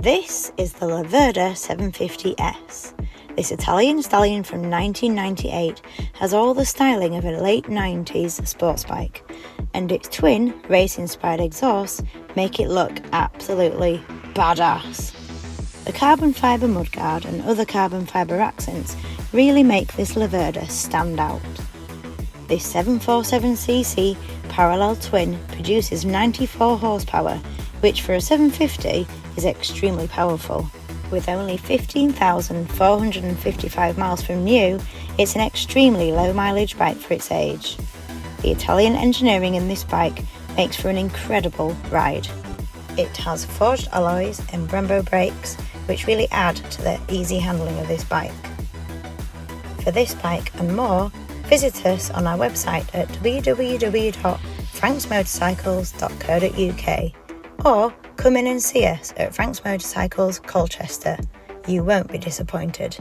This is the Laverda 750S. This Italian stallion from 1998 has all the styling of a late 90s sports bike, and its twin race-inspired exhausts make it look absolutely badass. The carbon fibre mudguard and other carbon fibre accents really make this Laverda stand out. This 747cc parallel twin produces 94 horsepower, which for a 750 is extremely powerful. With only 15,455 miles from new, it's an extremely low mileage bike for its age. The Italian engineering in this bike makes for an incredible ride. It has forged alloys and Brembo brakes, which really add to the easy handling of this bike. For this bike and more, visit us on our website at www.franksmotorcycles.co.uk or come in and see us at Franks Motorcycles, Colchester. You won't be disappointed.